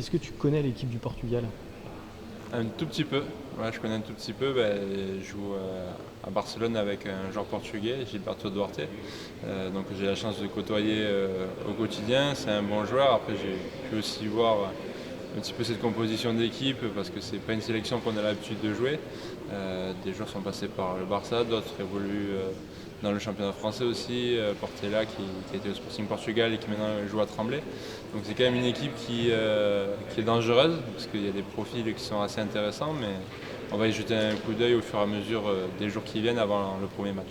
Est-ce que tu connais l'équipe du Portugal? Un tout petit peu, ouais, je connais un tout petit peu. Je joue à Barcelone avec un joueur portugais, Gilberto Duarte. Donc j'ai la chance de le côtoyer au quotidien. C'est un bon joueur. Après, j'ai pu aussi voir un petit peu cette composition d'équipe parce que c'est pas une sélection qu'on a l'habitude de jouer. Des joueurs sont passés par le Barça, d'autres évoluent dans le championnat français aussi. Portela qui était au Sporting Portugal et qui maintenant joue à Tremblay. Donc c'est quand même une équipe qui est dangereuse parce qu'il y a des profils qui sont assez intéressants, mais on va y jeter un coup d'œil au fur et à mesure des jours qui viennent avant le premier match.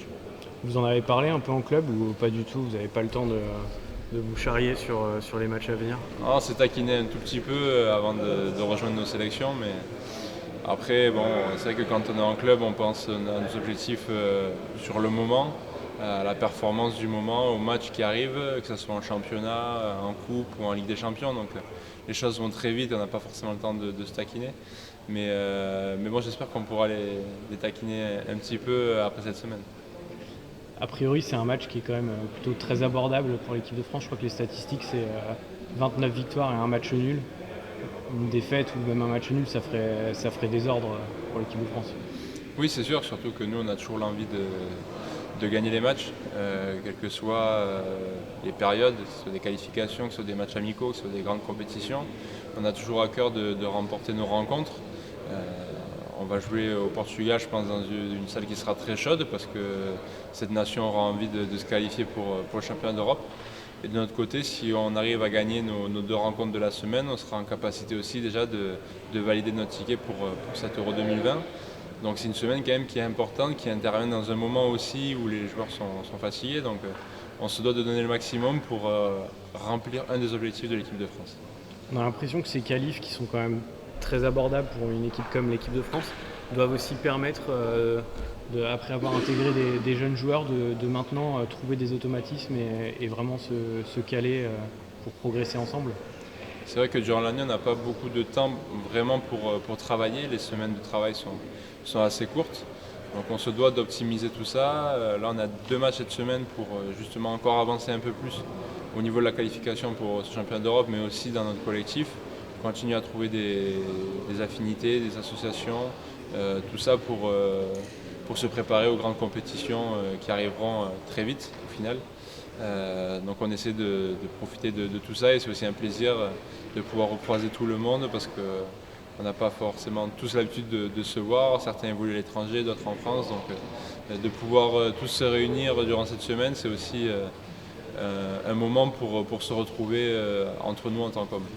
Vous en avez parlé un peu en club ou pas du tout? Vous n'avez pas le temps de vous charrier sur les matchs à venir? On s'est taquiné un tout petit peu avant de rejoindre nos sélections, mais après, bon, c'est vrai que quand on est en club, on pense à nos objectifs sur le moment, à la performance du moment, au match qui arrive, que ce soit en championnat, en coupe ou en Ligue des Champions. Donc les choses vont très vite, on n'a pas forcément le temps de se taquiner. Mais bon, j'espère qu'on pourra les taquiner un petit peu après cette semaine. A priori, c'est un match qui est quand même plutôt très abordable pour l'équipe de France. Je crois que les statistiques, c'est 29 victoires et un match nul. Une défaite ou même un match nul, ça ferait désordre pour l'équipe de France. Oui, c'est sûr, surtout que nous, on a toujours l'envie de gagner les matchs, quelles que soient les périodes, que ce soit des qualifications, que ce soit des matchs amicaux, que ce soit des grandes compétitions. On a toujours à cœur de remporter nos rencontres. Euh, on va jouer au Portugal, je pense, dans une salle qui sera très chaude parce que cette nation aura envie de se qualifier pour le championnat d'Europe. Et de notre côté, si on arrive à gagner nos deux rencontres de la semaine, on sera en capacité aussi déjà de valider notre ticket pour cet Euro 2020. Donc c'est une semaine quand même qui est importante, qui intervient dans un moment aussi où les joueurs sont fatigués. Donc on se doit de donner le maximum pour remplir un des objectifs de l'équipe de France. On a l'impression que ces qualifs, qui sont quand même très abordables pour une équipe comme l'équipe de France, doivent aussi permettre, après avoir intégré des jeunes joueurs, de maintenant trouver des automatismes et vraiment se caler pour progresser ensemble. C'est vrai que durant l'année, on n'a pas beaucoup de temps vraiment pour travailler. Les semaines de travail sont assez courtes. Donc on se doit d'optimiser tout ça. Là, on a deux matchs cette semaine pour justement encore avancer un peu plus au niveau de la qualification pour ce championnat d'Europe, mais aussi dans notre collectif. Continuer à trouver des affinités, des associations, tout ça pour se préparer aux grandes compétitions qui arriveront très vite au final. Donc on essaie de profiter de tout ça et c'est aussi un plaisir de pouvoir recroiser tout le monde parce qu'on n'a pas forcément tous l'habitude de se voir. Certains évoluent à l'étranger, d'autres en France. Donc de pouvoir tous se réunir durant cette semaine, c'est aussi un moment pour se retrouver entre nous en tant qu'hommes.